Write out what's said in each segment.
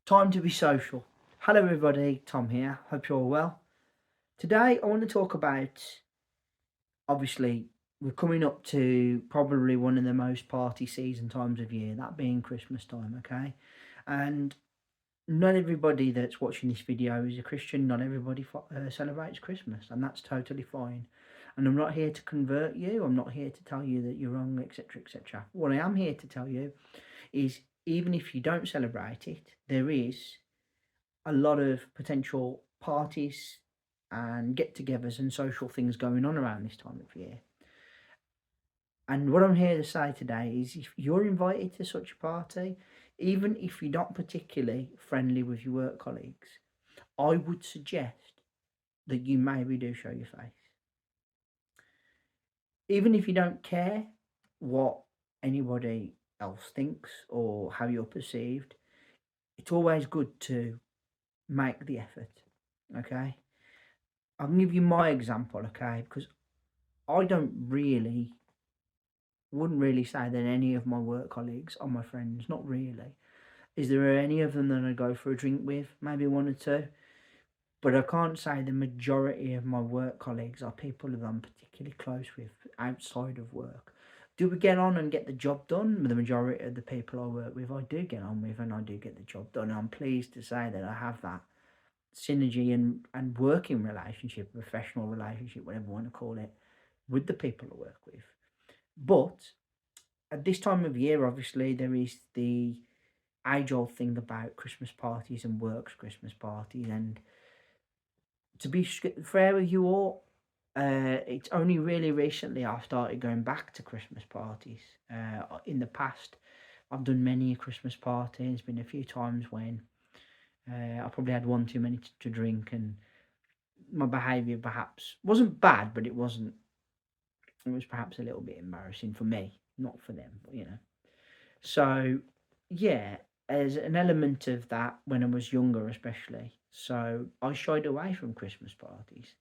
Time to be social. Hello, everybody. Tom here. Hope you're all well. Today, I want to talk about obviously, we're coming up to probably one of the most party season times of year, that being Christmas time, okay? And not everybody that's watching this video is a Christian. Not everybody celebrates Christmas, and that's totally fine. And I'm not here to convert you. I'm not here to tell you that you're wrong, etc., etc. What I am here to tell you is even if you don't celebrate it, there is a lot of potential parties and get-togethers and social things going on around this time of year. And what I'm here to say today is if you're invited to such a party, even if you're not particularly friendly with your work colleagues, I would suggest that you maybe do show your face. Even if you don't care what anybody else thinks or how you're perceived, it's always good to make the effort, okay? I can give you my example, okay? Because I wouldn't really say that any of my work colleagues are my friends, not really. Is there any of them that I go for a drink with? Maybe one or two. But I can't say the majority of my work colleagues are people that I'm particularly close with outside of work. Do we get on and get the job done? The majority of the people I work with, I do get on with and I do get the job done. I'm pleased to say that I have that synergy and working relationship, professional relationship, whatever you want to call it, with the people I work with. But at this time of year, obviously, there is the age-old thing about Christmas parties and works Christmas parties. And to be fair with you all, it's only really recently I've started going back to Christmas parties. In the past, I've done many a Christmas party. There's been a few times when I probably had one too many to drink, and my behaviour perhaps wasn't bad, but it was perhaps a little bit embarrassing for me, not for them, but So, yeah, as an element of that when I was younger, especially. So I shied away from Christmas parties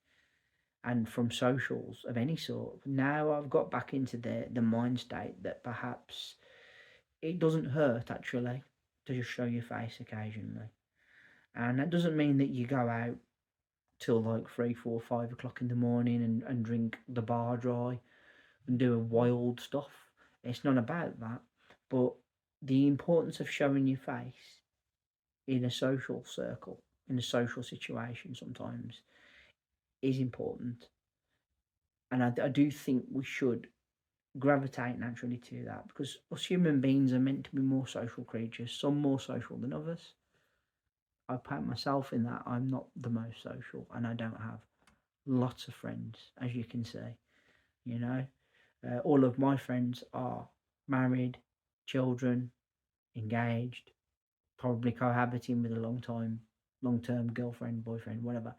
and from socials of any sort. Now I've got back into the mind state that perhaps it doesn't hurt actually to just show your face occasionally. And that doesn't mean that you go out till like 3, 4, 5 o'clock in the morning and drink the bar dry and do wild stuff. It's not about that. But the importance of showing your face in a social circle, in a social situation sometimes, is important. And I do think we should gravitate naturally to that because us human beings are meant to be more social creatures, some more social than others. I pat myself in that I'm not the most social and I don't have lots of friends, as you can see. You know, all of my friends are married, children, engaged, probably cohabiting with a long-term girlfriend, boyfriend, whatever.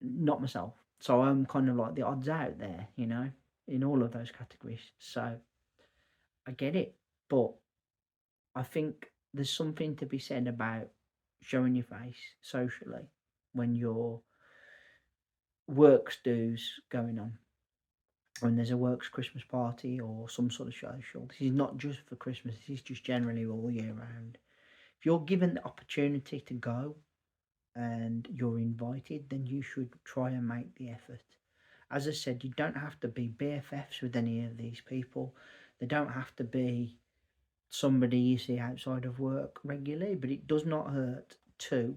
Not myself. So I'm kind of like the odds out there, in all of those categories. So I get it. But I think there's something to be said about showing your face socially when your works do's going on. When there's a works Christmas party or some sort of social. This is not just for Christmas, this is just generally all year round. If you're given the opportunity to go and you're invited, then you should try and make the effort. As I said, you don't have to be BFFs with any of these people. They don't have to be somebody you see outside of work regularly, but it does not hurt to,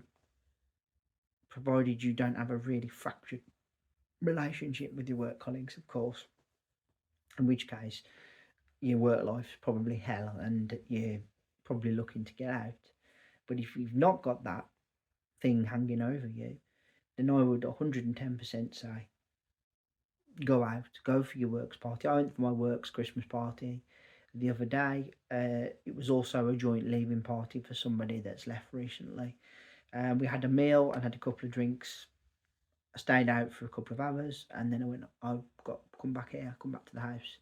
provided you don't have a really fractured relationship with your work colleagues, of course, in which case your work life's probably hell and you're probably looking to get out. But if you've not got that thing hanging over you, then I would 110% say go out, go for your works party. I went for my works Christmas party the other day. It was also a joint leaving party for somebody that's left recently. We had a meal and had a couple of drinks. I stayed out for a couple of hours, and then I got come back here, come back to the house.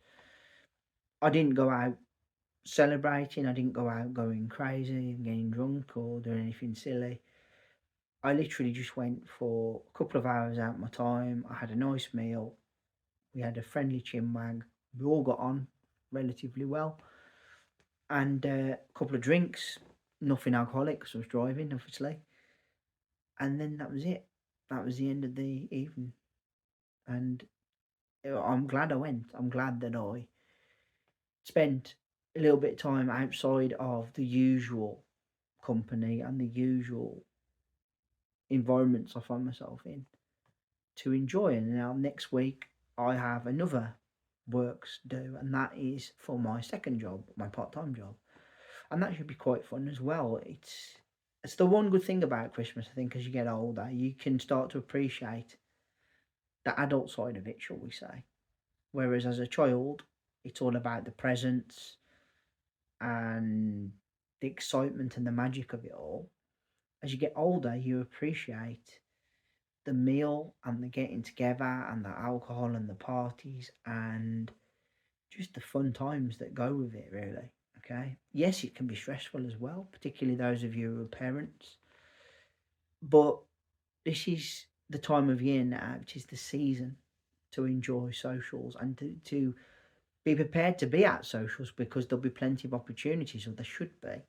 I didn't go out celebrating. I didn't go out going crazy and getting drunk or doing anything silly. I literally just went for a couple of hours out of my time. I had a nice meal. We had a friendly chinwag. We all got on relatively well, and a couple of drinks. Nothing alcoholic because I was driving, obviously. And then that was it. That was the end of the evening, and I'm glad I went. I'm glad that I spent a little bit of time outside of the usual company and the usual environments I find myself in to enjoy. And now next week I have another works to do, and that is for my second job, my part-time job, and that should be quite fun as well. It's the one good thing about Christmas, I think. As you get older, you can start to appreciate the adult side of it, shall we say. Whereas as a child, it's all about the presents and the excitement and the magic of it all. As you get older, you appreciate the meal and the getting together and the alcohol and the parties and just the fun times that go with it, really. Okay. Yes, it can be stressful as well, particularly those of you who are parents. But this is the time of year now, which is the season to enjoy socials and to be prepared to be at socials, because there'll be plenty of opportunities, or there should be,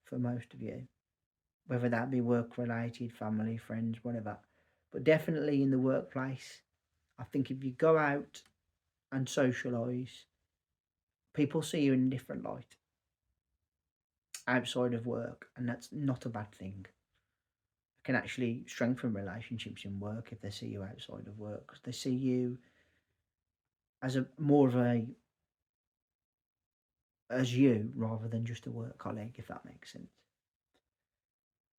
for most of you, whether that be work related, family, friends, whatever. But definitely in the workplace, I think if you go out and socialise, people see you in a different light outside of work, and that's not a bad thing. It can actually strengthen relationships in work if they see you outside of work, because they see you as a more of a as you rather than just a work colleague, if that makes sense.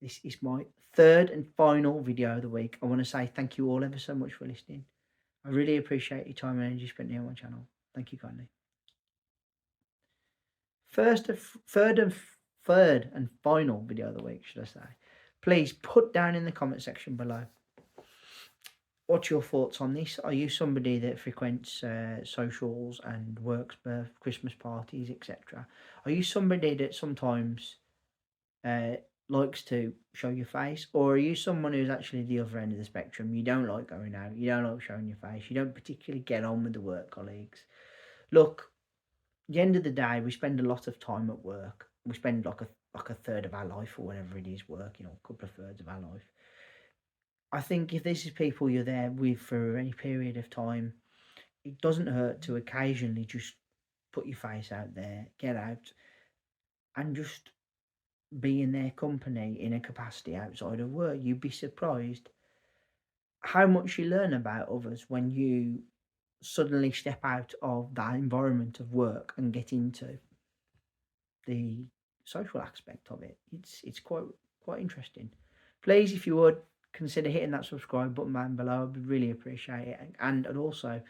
This is my third and final video of the week. I want to say thank you all ever so much for listening. I really appreciate your time and energy spent here on my channel. Thank you kindly. Third and final video of the week, should I say. Please put down in the comment section below what's your thoughts on this. Are you somebody that frequents socials and works, Christmas parties, etc.? Are you somebody that sometimes likes to show your face, or are you someone who's actually the other end of the spectrum? You don't like going out, you don't like showing your face, you don't particularly get on with the work colleagues. Look, at the end of the day, we spend a lot of time at work. We spend like a third of our life, or whatever it is, work. A couple of thirds of our life. I think if this is people you're there with for any period of time, it doesn't hurt to occasionally just put your face out there, get out, and just be in their company in a capacity outside of work. You'd be surprised how much you learn about others when you suddenly step out of that environment of work and get into the social aspect of it. It's quite interesting. Please, if you would, consider hitting that subscribe button down below. I'd really appreciate it. And also,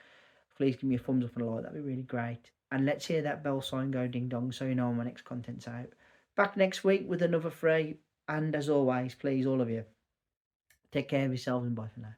please give me a thumbs up and a like. That'd be really great. And let's hear that bell sign go ding dong so you know when my next content's out. Back next week with another free. And as always, please, all of you, take care of yourselves and bye for now.